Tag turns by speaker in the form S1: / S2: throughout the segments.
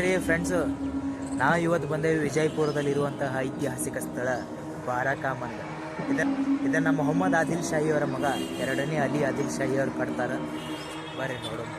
S1: ರೀ ಫ್ರೆಂಡ್ಸು, ನಾವು ಇವತ್ತು ಬಂದೇವಿ ವಿಜಯಪುರದಲ್ಲಿರುವಂತಹ ಐತಿಹಾಸಿಕ ಸ್ಥಳ ಬಾರಾಕಾಮನ್. ಇದನ್ನು ನಮ್ಮ ಮೊಹಮ್ಮದ್ ಆದಿಲ್ ಶಾಹಿ ಅವರ ಮಗ 2ನೇ ಅಲಿ ಆದಿಲ್ ಶಾಹಿ ಅವರು ಕಟ್ತಾರೆ. ಬರ್ರಿ ನೋಡೋಣ.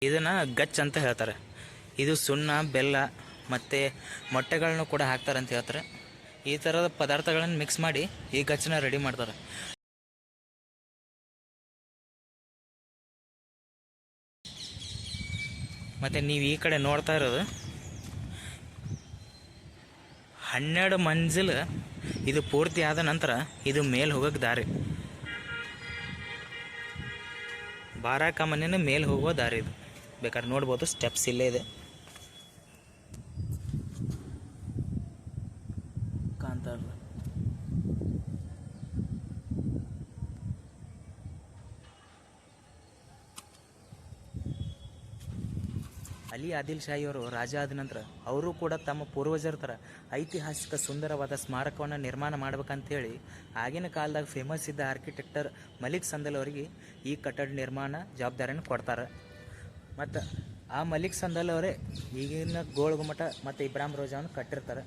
S1: ಇದನ್ನು ಗಚ್ ಅಂತ ಹೇಳ್ತಾರೆ. ಇದು ಸುಣ್ಣ, ಬೆಲ್ಲ ಮತ್ತು ಮೊಟ್ಟೆಗಳನ್ನು ಕೂಡ ಹಾಕ್ತಾರೆ ಅಂತ ಹೇಳ್ತಾರೆ. ಈ ಥರದ ಪದಾರ್ಥಗಳನ್ನು ಮಿಕ್ಸ್ ಮಾಡಿ ಈ ಗಚ್ಚನ್ನ ರೆಡಿ ಮಾಡ್ತಾರೆ. ಮತ್ತು ನೀವು ಈ ಕಡೆ ನೋಡ್ತಾ ಇರೋದು 12 ಮಂಜಿಲ್. ಇದು ಪೂರ್ತಿ ಆದ ನಂತರ ಇದು ಮೇಲೆ ಹೋಗೋಕ್ಕೆ ದಾರಿ. ಬಾರಾಕಾಮನ್ನಿನ ಮೇಲೆ ಹೋಗುವ ದಾರಿ ಇದು. ಬೇಕಾದ್ರೆ ನೋಡ್ಬೋದು, ಸ್ಟೆಪ್ಸ್ ಇಲ್ಲೇ ಇದೆ ಕಾಣ್ತಾರಲ್ಲ. ಅಲಿ ಆದಿಲ್ ಶಾಹಿ ಅವರು ರಾಜ ಆದ ನಂತರ ಅವರು ಕೂಡ ತಮ್ಮ ಪೂರ್ವಜರ ಥರ ಐತಿಹಾಸಿಕ ಸುಂದರವಾದ ಸ್ಮಾರಕವನ್ನು ನಿರ್ಮಾಣ ಮಾಡ್ಬೇಕಂತೇಳಿ ಆಗಿನ ಕಾಲದಾಗ ಫೇಮಸ್ ಇದ್ದ ಆರ್ಕಿಟೆಕ್ಟರ್ ಮಲಿಕ್ ಸಂದಲ್ ಅವರಿಗೆ ಈ ಕಟ್ಟಡ ನಿರ್ಮಾಣ ಜವಾಬ್ದಾರಿಯನ್ನು ಕೊಡ್ತಾರೆ. ಮತ್ತು ಆ ಮಲಿಕ್ ಸಂದಲ್ ಅವರೇ ಈಗಿನ ಗೋಲ್ ಗುಮ್ಮಟ ಮತ್ತು ಇಬ್ರಾಹಿಂ ರೋಜಾವನ್ನು ಕಟ್ಟಿರ್ತಾರೆ.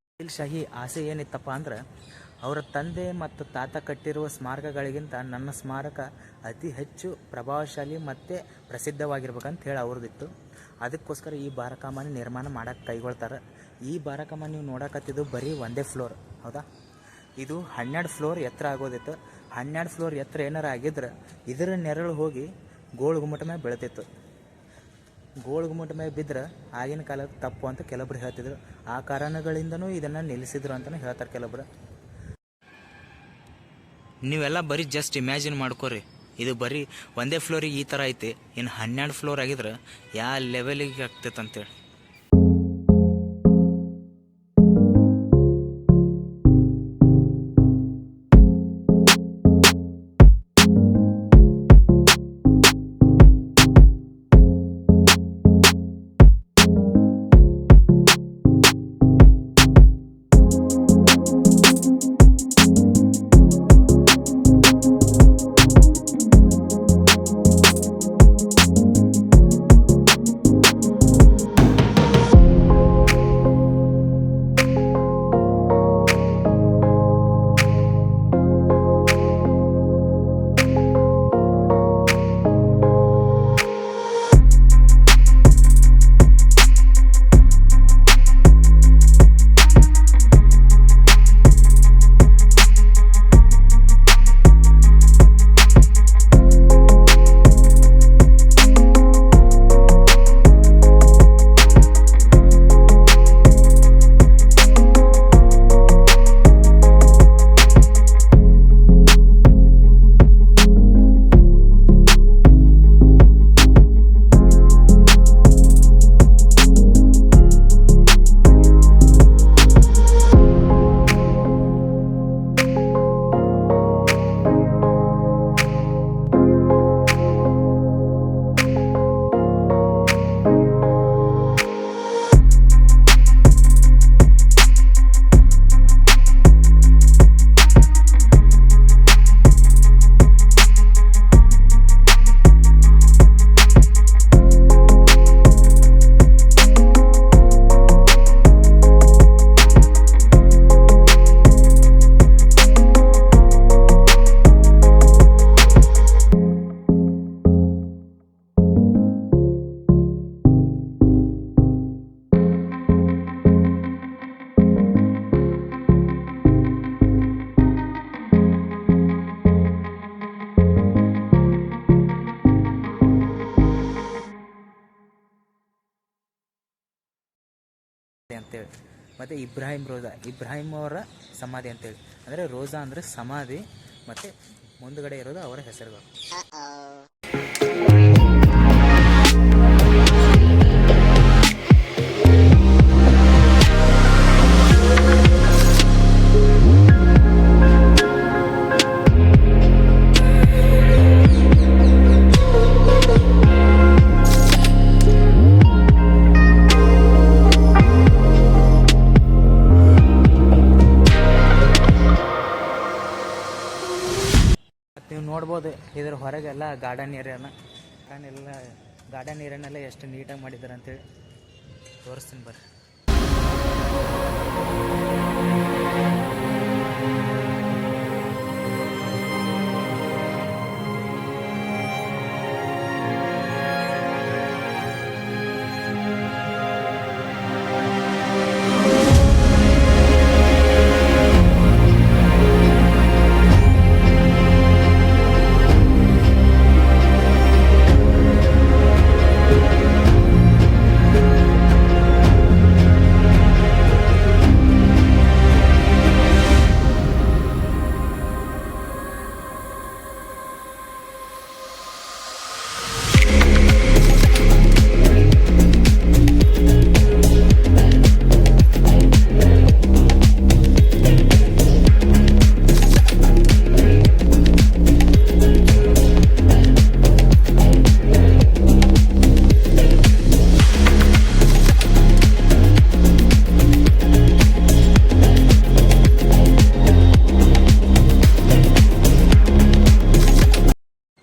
S1: ಆದಿಲ್ ಶಾಹಿ ಆಸೆ ಏನಿತ್ತಪ್ಪ ಅಂದ್ರೆ, ಅವರ ತಂದೆ ಮತ್ತು ತಾತ ಕಟ್ಟಿರುವ ಸ್ಮಾರಕಗಳಿಗಿಂತ ನನ್ನ ಸ್ಮಾರಕ ಅತಿ ಹೆಚ್ಚು ಪ್ರಭಾವಶಾಲಿ ಮತ್ತು ಪ್ರಸಿದ್ಧವಾಗಿರ್ಬೇಕಂತ ಹೇಳಿ ಅವ್ರದ್ದಿತ್ತು. ಅದಕ್ಕೋಸ್ಕರ ಈ ಬಾರಾಕಾಮನ್ ನಿರ್ಮಾಣ ಮಾಡೋಕ್ಕೆ ಕೈಗೊಳ್ತಾರೆ. ಈ ಬಾರಾಕಾಮನ್ ನೀವು ನೋಡಕತ್ತಿದ್ದು ಬರೀ ಒಂದೇ ಫ್ಲೋರ್, ಹೌದಾ? ಇದು 12 ಫ್ಲೋರ್ ಎತ್ತರ ಆಗೋದಿತ್ತು. 12 ಫ್ಲೋರ್ ಎತ್ತರ ಏನಾರು ಆಗಿದ್ರೆ ಇದರ ನೆರಳು ಹೋಗಿ ಗೋಳು ಗುಮ್ಮಟ ಮೇಲೆ ಬೆಳೆತಿತ್ತು. ಗೋಳು ಗುಮ್ಮಟ ಮೇಲೆ ಬಿದ್ದರೆ ಆಗಿನ ಕಾಲದ ತಪ್ಪು ಅಂತ ಕೆಲವೊಬ್ರು ಹೇಳ್ತಿದ್ರು. ಆ ಕಾರಣಗಳಿಂದನೂ ಇದನ್ನು ನಿಲ್ಲಿಸಿದ್ರು ಅಂತಲೂ ಹೇಳ್ತಾರೆ ಕೆಲವೊಬ್ರು. ನೀವೆಲ್ಲ ಬರೀ ಜಸ್ಟ್ ಇಮ್ಯಾಜಿನ್ ಮಾಡ್ಕೋರಿ, ಇದು ಬರೀ ಒಂದೇ ಫ್ಲೋರಿಗೆ ಈ ಥರ ಐತಿ, ಇನ್ನು 12 ಫ್ಲೋರ್ ಆಗಿದ್ರೆ ಯಾವ ಲೆವೆಲಿಗೆ ಆಗ್ತೈತೆ ಅಂತೇಳಿ. ಅಂತೇಳಿ. ಮತ್ತು ಇಬ್ರಾಹಿಂ ಅವರ ಸಮಾಧಿ ಅಂತೇಳಿ, ಅಂದರೆ ರೋಜಾ ಅಂದರೆ ಸಮಾಧಿ, ಮತ್ತು ಮುಂದುಗಡೆ ಇರೋದು ಅವರ ಹೆಸರುಗಳು. ನೀವು ನೋಡ್ಬೋದು ಇದರ ಹೊರಗೆಲ್ಲ ಗಾರ್ಡನ್ ಏರಿಯಾನೆಲ್ಲ ಎಷ್ಟು ನೀಟಾಗಿ ಮಾಡಿದ್ದಾರೆ ಅಂತೇಳಿ ತೋರಿಸ್ತೀನಿ ಬರ್ರಿ.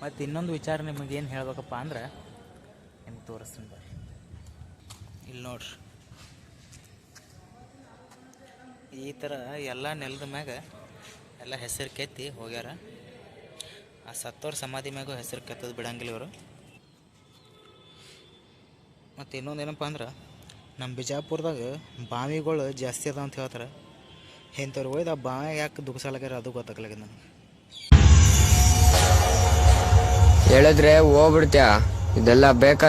S1: ಮತ್ತು ಇನ್ನೊಂದು ವಿಚಾರ ನಿಮಗೇನು ಹೇಳ್ಬೇಕಪ್ಪ ಅಂದ್ರೆ ನಿಮ್ಗೆ ತೋರಿಸ್ತೀನಿ ಬರ್ರಿ. ಇಲ್ಲಿ ನೋಡ್ರಿ, ಈ ಥರ ಎಲ್ಲ ನೆಲದ ಮ್ಯಾಗ ಎಲ್ಲ ಹೆಸರು ಕೆತ್ತಿ ಹೋಗ್ಯಾರ. ಆ ಸತ್ತೋರ ಸಮಾಧಿ ಮ್ಯಾಗೂ ಹೆಸರು ಕೆತ್ತೋದು ಬಿಡಂಗಿಲ್ಲ ಇವರು. ಮತ್ತು ಇನ್ನೊಂದು ಏನಪ್ಪ ಅಂದ್ರೆ, ನಮ್ಮ ಬಿಜಾಪುರದಾಗ ಬಾವಿಗಳು ಜಾಸ್ತಿ ಅದಾವ ಅಂತ ಹೇಳ್ತಾರೆ. ಇಂಥವ್ರು ಹೋಯ್ದು ಆ ಬಾವಿ ಯಾಕೆ ದುಗ್ಸಾಲಾಗ್ಯಾರ ಅದು ಗೊತ್ತಾಗಲಾಗ್ಯದ ನನಗೆ.
S2: ಹೇಳಿದ್ರೆ ಹೋಗ್ಬಿಡ್ತೀಯ, ಇದೆಲ್ಲ ಬೇಕಾ?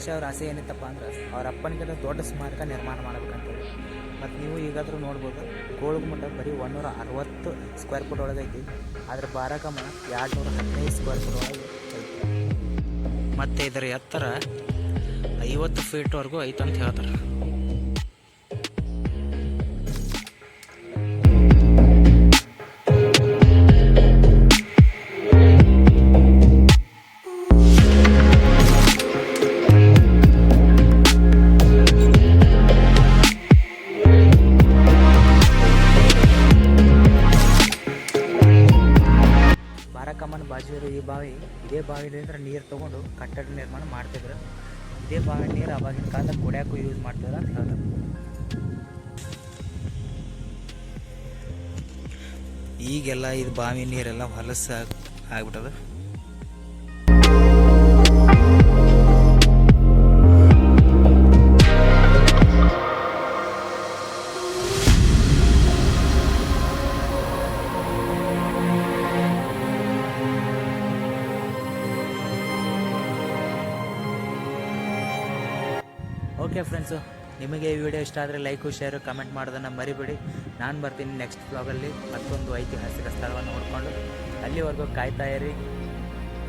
S1: ಲಕ್ಷ್ಯ ಅವ್ರ ಆಸೆ ಏನಿತ್ತಪ್ಪ ಅಂದ್ರೆ ಅವ್ರ ಅಪ್ಪನಿಗೆ ದೊಡ್ಡ ಸ್ಮಾರಕ ನಿರ್ಮಾಣ ಮಾಡ್ಬೇಕಂತೇಳಿ. ಮತ್ತು ನೀವು ಈಗಾದರೂ ನೋಡ್ಬೋದು, ಗೋಳಗುಮ್ಮಟ ಬರೀ 160 ಸ್ಕ್ವೇರ್ ಫುಟ್ ಒಳಗೈತಿ, ಆದರೆ ಬಾರಾಕಮ್ಮನ 215 ಸ್ಕ್ವೇರ್ ಫುಟ್ ಒಳಗೆ ಐತಿ. ಮತ್ತು ಇದರ ಎತ್ತರ 50 ಫೀಟ್ವರೆಗೂ ಐತಂತ ಹೇಳ್ತಾರೆ. ಬಾರಾಕಮ್ಮನ ಬಾಜು ಇರೋ ಈ ಬಾವಿ, ಇದೇ ಬಾವಿಲಿಂದ ನೀರು ತೊಗೊಂಡು ಕಟ್ಟಡ ನಿರ್ಮಾಣ ಮಾಡ್ತಿದ್ರು. ಇದೇ ಬಾವಿ ನೀರು ಆವಾಗಿನ ಕಾಲದಲ್ಲಿ ಕುಡಿಯೋಕ್ಕೂ ಯೂಸ್ ಮಾಡ್ತಿದ್ರು ಅಂತ ಹೇಳ್ತಾರೆ. ಈಗೆಲ್ಲ ಇದು ಬಾವಿ ನೀರೆಲ್ಲ ಹೊಲಸ ಆಗ್ಬಿಟ್ಟದ. ಓಕೆ ಫ್ರೆಂಡ್ಸು, ನಿಮಗೆ ಈ ವಿಡಿಯೋ ಇಷ್ಟ ಆದರೆ ಲೈಕು ಶೇರು ಕಮೆಂಟ್ ಮಾಡೋದನ್ನು ಮರಿಬೇಡಿ. ನಾನು ಬರ್ತೀನಿ ನೆಕ್ಸ್ಟ್ ಬ್ಲಾಗಲ್ಲಿ ಮತ್ತೊಂದು ಐತಿಹಾಸಿಕ ಸ್ಥಳವನ್ನು ನೋಡಿಕೊಂಡು. ಅಲ್ಲಿವರೆಗೂ ಕಾಯ್ತಾ ಇರಿ.